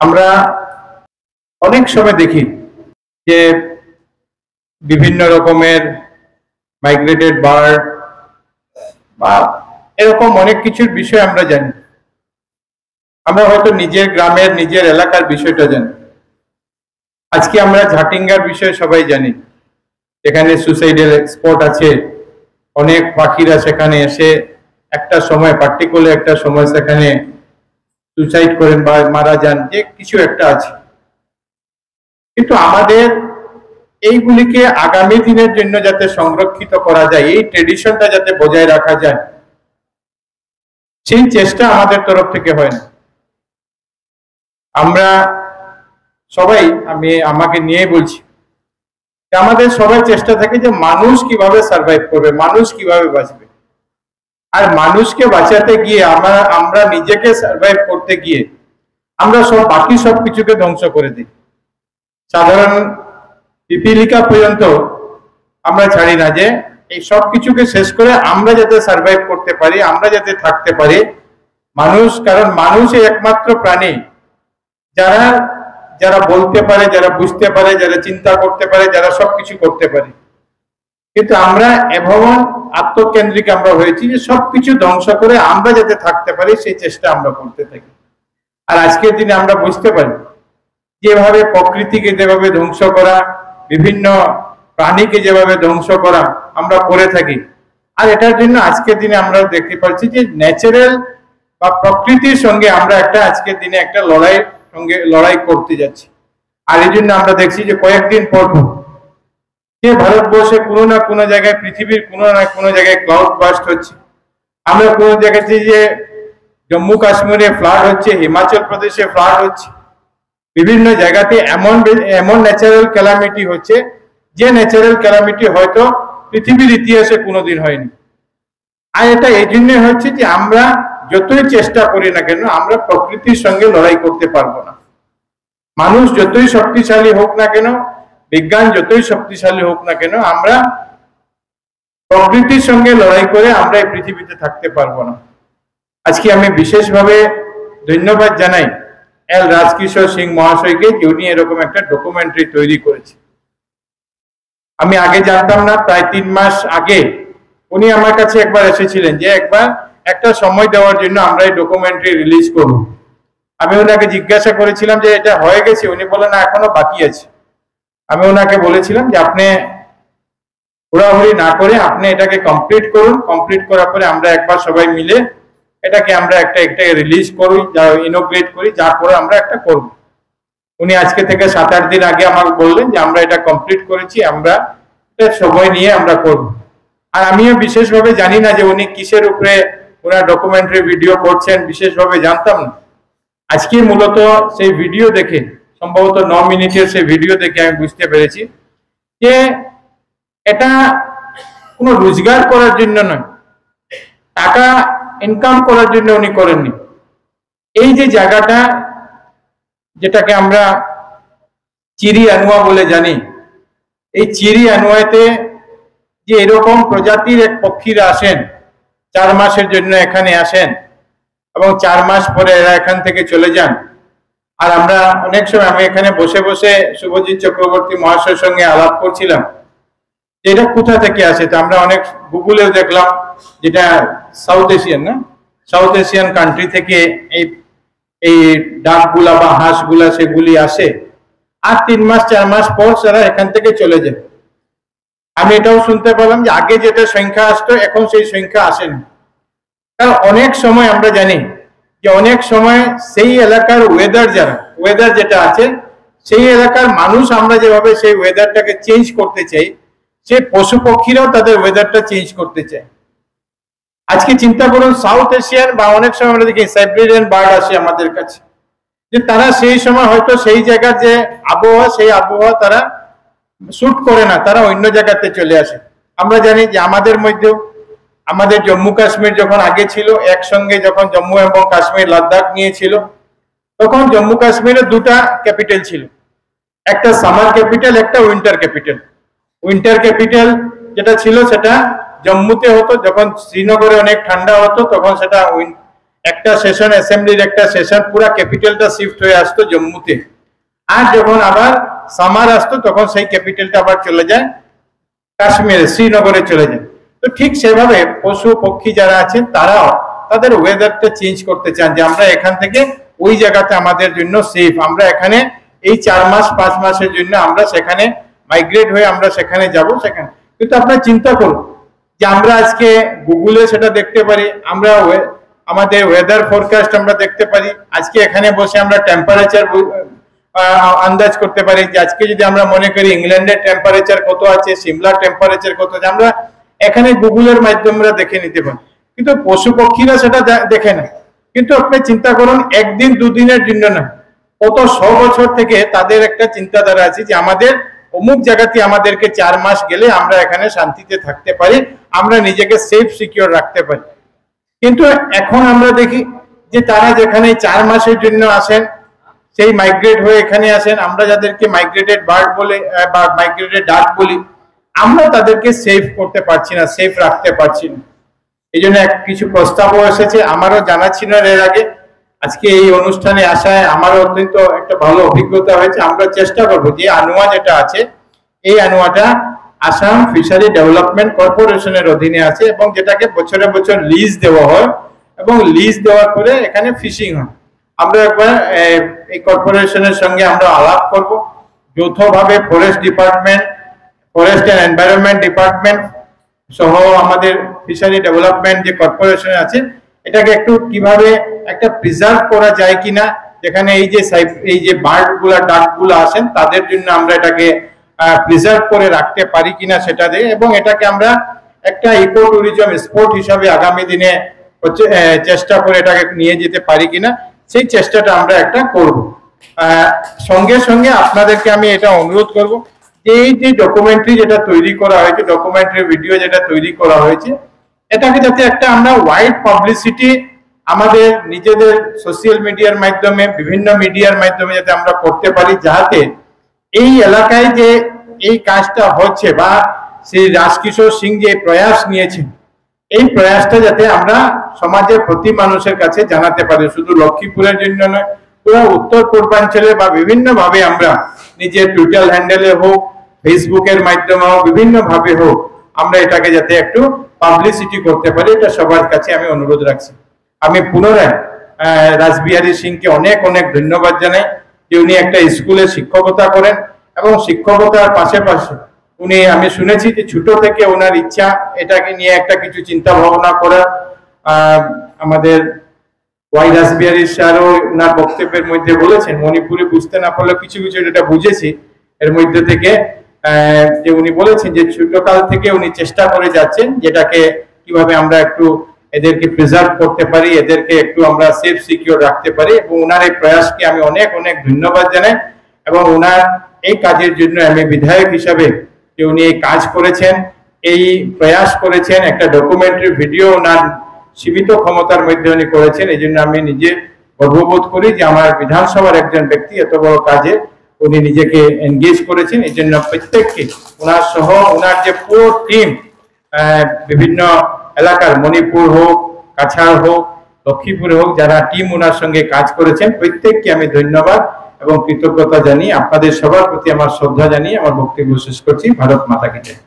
আমরা অনেক সময় দেখি যে বিভিন্ন রকমের মাইগ্রেটেড বার্ড বা এরকম অনেক কিছুর বিষয় আমরা জানি। আমরা হয়তো নিজের গ্রামের নিজের এলাকার বিষয়টা জানি। আজকে আমরা ঝাটিঙ্গার বিষয়ে সবাই জানি, যেখানে সুসাইডাল স্পট আছে। অনেক পাখিরা সেখানে এসে একটা সময় পার্টিকুলার একটা সময় সেখানে সুসাইড করেন বা মারা যান, যে কিছু একটা আছে। কিন্তু আমাদের এইগুলিকে আগামী দিনের জন্য যাতে সংরক্ষিত করা যায়, এই ট্রেডিশনটা যাতে বজায় রাখা যায়, সেই চেষ্টা আমাদের তরফ থেকে হয় না। আমরা সবাই, আমি আমাকে নিয়ে বলছি, আমাদের সবাই চেষ্টা থাকে যে মানুষ কিভাবে সার্ভাইভ করবে, মানুষ কিভাবে বাঁচবে। আর মানুষকে বাঁচাতে গিয়ে আমরা নিজেকে সার্ভাইভ করতে গিয়ে আমরা বাকি সব কিছুকে ধ্বংস করে দিই। সাধারণ পিপিলিকা পর্যন্ত আমরা ছাড়ি না, যে এই সব কিছুকে শেষ করে আমরা যাতে সার্ভাইভ করতে পারি, আমরা যাতে থাকতে পারি। মানুষ, কারণ মানুষই একমাত্র প্রাণী যারা যারা বলতে পারে, যারা বুঝতে পারে, যারা চিন্তা করতে পারে, যারা সবকিছু করতে পারে। কিন্তু আমরা এমন আত্মকেন্দ্রিক আমরা হয়েছি যে সবকিছু ধ্বংস করে আমরা যাতে থাকতে পারি সেই চেষ্টা আমরা করতে থাকি। আর আজকের দিনে আমরা বুঝতে পারি যেভাবে প্রকৃতিকে যেভাবে ধ্বংস করা, বিভিন্ন প্রাণীকে যেভাবে ধ্বংস করা আমরা করে থাকি। আর এটার জন্য আজকের দিনে আমরা দেখতে পাচ্ছি যে ন্যাচারাল বা প্রকৃতির সঙ্গে আমরা একটা আজকের দিনে একটা লড়াই করতে যাচ্ছি। আর এই জন্য আমরা দেখছি যে কয়েকদিন পর যে ভারতবর্ষে কোনো না কোনো জায়গায়, পৃথিবীর কোনো না কোনো জায়গায় ক্লাউড বাস্ট হচ্ছে। আমরা কোনো জায়গাতে যে জম্মু কাশ্মীরে ফ্লাড হচ্ছে, হিমাচল প্রদেশে ফ্লাড হচ্ছে, বিভিন্ন জায়গাতে এমন ন্যাচারাল ক্যালামিটি হচ্ছে যে ন্যাচারাল ক্যালামিটি হয়তো পৃথিবীর ইতিহাসে কোনোদিন হয়নি। আর এটা এই জন্য হচ্ছে যে আমরা যতই চেষ্টা করি না কেন আমরা প্রকৃতির সঙ্গে লড়াই করতে পারবো না। মানুষ যতই শক্তিশালী হোক না কেন, বিজ্ঞান যতই শক্তিশালী হোক না কেন, আমরা প্রকৃতির সঙ্গে লড়াই করে আমরা এই পৃথিবীতে থাকতে পারবো না। আজকে আমি বিশেষভাবে ধন্যবাদ জানাই এল রাজকিশোর সিং মহাশয়কে, যে উনি এরকম একটা ডকুমেন্টারি তৈরি করেছে। আমি আগে জানতাম না, প্রায় 3 মাস আগে উনি আমার কাছে একবার এসেছিলেন যে একবার একটা সময় দেওয়ার জন্য আমরা এই ডকুমেন্টারি রিলিজ করব। আমি ওনাকে জিজ্ঞাসা করেছিলাম যে এটা হয়ে গেছে, উনি বলেন না, এখনো বাকি আছে। আমি ওনাকে বলেছিলাম যে আপনি হুড়াহুড়ি না করে আপনি এটাকে কমপ্লিট করুন, কমপ্লিট করার পরে আমরা একবার সবাই মিলে এটাকে আমরা একটা রিলিজ করি, যা ইনোগ্রেট করি, যা করে আমরা একটা করব। উনি আজকে থেকে 7-8 দিন আগে আমাকে বললেন যে আমরা এটা কমপ্লিট করেছি, আমরা সময় নিয়ে আমরা করব। আর আমিও বিশেষভাবে জানি না যে উনি কিসের উপরে ওনার ডকুমেন্টারি ভিডিও করছেন, বিশেষভাবে জানতাম না। আজকে মূলত সেই ভিডিও দেখে, সম্ভবত 9 মিনিটের সেই ভিডিও দেখে আমি বুঝতে পেরেছি যে এটা কোনো রোজগার করার জন্য নয়, টাকা ইনকাম করার জন্য উনি করেননি। এই যে জায়গাটা, যেটাকে আমরা চিরি আনুয়া বলে জানি, এই চিরি আনুয়াতে যে এরকম প্রজাতির এক পক্ষীরা আসেন, 4 মাসের জন্য এখানে আসেন এবং 4 মাস পরে এরা এখান থেকে চলে যান। আর আমরা অনেক সময়, আমি এখানে বসে বসে শুভজিৎ চক্রবর্তী মহাশয়ের সঙ্গে আলাপ করছিলাম যে এটা কোথা থেকে আসে। তো আমরা অনেক গুগলেও দেখলাম যেটা সাউথ এশিয়ান, না, সাউথ এশিয়ান কান্ট্রি থেকে এই ডাকগুলা বা হাঁসগুলা সেগুলি আসে। আর 3 মাস 4 মাস পর তারা এখান থেকে চলে যায়। আমি এটাও শুনতে পেলাম যে আগে যেটা সংখ্যা আসতো এখন সেই সংখ্যা আসে না। কারণ অনেক সময় আমরা জানি যে অনেক সময় সেই এলাকার ওয়েদার যেটা আছে, সেই এলাকার মানুষ আমরা যেভাবে সেই ওয়েদারটাকে চেঞ্জ করতে চাই, সেই পশু পক্ষীরাও তাদের ওয়েদারটা চেঞ্জ করতে চায়। আজকে চিন্তা করুন, সাউথ এশিয়ান বা অনেক সময় আমরা দেখি সাইবেরিয়ান বার্ড আসে আমাদের কাছে, যে তারা সেই সময় হয়তো সেই জায়গার যে আবহাওয়া, সেই আবহাওয়া তারা শুট করে না, তারা অন্য জায়গাতে চলে আসে। আমরা জানি যে আমাদের মধ্যেও, আমাদের জম্মু কাশ্মীর যখন আগে ছিল একসঙ্গে, যখন জম্মু এবং কাশ্মীর লাদাখ নিয়েছিল, তখন জম্মু কাশ্মীরে 2টা ক্যাপিটাল ছিল, একটা সামার ক্যাপিটাল, একটা উইন্টার ক্যাপিটাল। উইন্টার ক্যাপিটাল যেটা ছিল সেটা জম্মুতে হতো, যখন শ্রীনগরে অনেক ঠান্ডা হতো তখন সেটা একটা সেশন, অ্যাসেম্বলির একটা সেশন, পুরো ক্যাপিটালটা শিফট হয়ে আসতো জম্মুতে। আর যখন আবার সামার আসতো তখন সেই ক্যাপিটালটা আবার চলে যায় কাশ্মীরে, শ্রীনগরে চলে যায়। তো ঠিক সেভাবে পশু পক্ষী যারা আছেন তারাও তাদের ওয়েদারটা চেঞ্জ করতে চান, যে আমরা এখান থেকে ওই জায়গাতে আমাদের জন্য সেফ, আমরা এখানে এই 4 মাস 5 মাসের জন্য আমরা সেখানে মাইগ্রেট হয়ে আমরা সেখানে যাব। সেখানে কিন্তু আপনারা চিন্তা করুন যে আমরা আজকে গুগলে সেটা দেখতে পারি, আমরা আমাদের ওয়েদার ফোরকাস্ট আমরা দেখতে পারি, আজকে এখানে বসে আমরা টেম্পারেচার আন্দাজ করতে পারি যে আজকে যদি আমরা মনে করি ইংল্যান্ডের টেম্পারেচার কত আছে, সিমলার টেম্পারেচার কত আছে, আমরা এখানে গুগলের মাধ্যমে আমরা দেখে নিতে পারি। কিন্তু পশু পক্ষীরা সেটা দেখে না। কিন্তু আপনি চিন্তা করুন, একদিন দুদিনের জন্য না, কত 100 বছর থেকে তাদের একটা চিন্তাধারা আছে যে আমাদের অমুক জায়গাতে আমাদেরকে 4 মাস গেলে আমরা এখানে শান্তিতে থাকতে পারি, আমরা নিজেকে সেফ সিকিউর রাখতে পারি। কিন্তু এখন আমরা দেখি যে তারা যেখানে 4 মাসের জন্য আসেন, সেই মাইগ্রেট হয়ে এখানে আসেন, আমরা যাদেরকে মাইগ্রেটেড বার্ড বলে বা মাইগ্রেটেড ডাক বলি, আমরা তাদেরকে সেফ করতে পারছি না, সেফ রাখতে পারছি না। এই জন্য কিছু প্রস্তাবও এসেছে, আমারও জানা ছিল এর আগে। আজকে এই অনুষ্ঠানে আসায় আমারও অত্যন্ত একটা ভালো অভিজ্ঞতা হয়েছে। আমরা চেষ্টা করবো যে আনোয়া যেটা আছে, এই আনোয়াটা আসাম ফিশারি ডেভেলপমেন্ট কর্পোরেশনের অধীনে আছে এবং যেটাকে বছরে বছর লিজ দেওয়া হয় এবং লিজ দেওয়ার পরে এখানে ফিশিং হয়। আমরা একবার এই কর্পোরেশনের সঙ্গে আমরা আলাপ করব, যৌথভাবে forest department, forest and environment department সহ আমাদের ফিশারি ডেভেলপমেন্ট যে কর্পোরেশন আছে, এটাকে একটু কিভাবে একটা প্রিজার্ভ করা যায় কিনা, যেখানে এই যে বার্ড গুলা ডাক গুলা আসেন তাদের জন্য আমরা এটাকে প্রিজার্ভ করে রাখতে পারি কিনা সেটা দিয়ে, এবং এটাকে আমরা একটা ইকো ট্যুরিজম স্পট হিসাবে আগামী দিনে চেষ্টা করে এটাকে নিয়ে যেতে পারি কিনা, সেই চেষ্টাটা আমরা একটা করব। সঙ্গে সঙ্গে আপনাদেরকে আমি এটা অনুরোধ করব যে এই যে ডকুমেন্টারি যেটা তৈরি করা হয়েছে, ডকুমেন্টারি ভিডিও যেটা তৈরি করা হয়েছে, এটাকে যাতে একটা আমরা ওয়াইড পাবলিসিটি আমাদের নিজেদের সোশ্যাল মিডিয়ার মাধ্যমে, বিভিন্ন মিডিয়ার মাধ্যমে যাতে আমরা করতে পারি, যাতে এই এলাকায় যে এই কাজটা হচ্ছে বা শ্রী রাজকিশোর সিং যে প্রয়াস নিয়েছেন, এই প্রয়াসটা যাতে আমরা সমাজের প্রতি মানুষের কাছে জানাতে পারি, শুধু লক্ষ্মীপুরের জন্য নয়, পুরো উত্তর পূর্বাঞ্চলে বা বিভিন্ন ভাবে আমরা নিজের টুইটার হ্যান্ডেলে হোক, ফেসবুকের মাধ্যমে হোক, বিভিন্ন ভাবে হোক, আমরা এটাকে যাতে একটু পাবলিসিটি করতে পারি, এটা সবার কাছে আমি অনুরোধ রাখছি। আমি পুনরায় রাসবিহারী সিংকে অনেক অনেক ধন্যবাদ জানাই যে উনি একটা স্কুলে শিক্ষকতা করেন এবং শিক্ষকতার পাশাপাশি উনি, আমি শুনেছি যে ছোট থেকে ওনার ইচ্ছা এটাকে নিয়ে একটা কিছু চিন্তা ভাবনা করা। আমাদের ওয়াই রাসবিহারী স্যারও ওনার বক্তব্যের মধ্যে বলেছেন, মণিপুরে বুঝতে না পারলে কিছু কিছু যেটা বুঝেছি এর মধ্যে থেকে, যে উনি বলেছেন যে ছোটকাল থেকে উনি চেষ্টা করে যাচ্ছেন যেটাকে কিভাবে আমরা একটু এদেরকে প্রিজার্ভ করতে পারি, এদেরকে একটু আমরা সেফ সিকিউর রাখতে পারি, এবং ওনার এই প্রয়াসকে আমি অনেক অনেক ধন্যবাদ জানাই। এবং ওনার এই কাজের জন্য আমি বিধায়ক হিসাবে যে উনি এই কাজ করেছেন, এই প্রয়াস করেছেন, একটা ডকুমেন্টারি ভিডিও ওনার সীমিত ক্ষমতার মধ্যে উনি করেছেন, এই জন্য আমি নিজে গর্ববোধ করি যে আমার বিধানসভার একজন ব্যক্তি এত বড় কাজে উনি নিজেকে এনগেজ করেছেন। এই জন্য প্রত্যেককে ওনার সহ ওনার যে পুরো টিম, বিভিন্ন এলাকার, মণিপুর হোক, কাছাড় হোক, লক্ষ্মীপুরে হোক, যারা টিম ওনার সঙ্গে কাজ করেছেন, প্রত্যেককে আমি ধন্যবাদ এবং কৃতজ্ঞতা জানিয়ে আপনাদের সবার প্রতি আমার শ্রদ্ধা জানিয়ে আমার বক্তব্য শেষ করছি। ভারত মাতা কি জয়।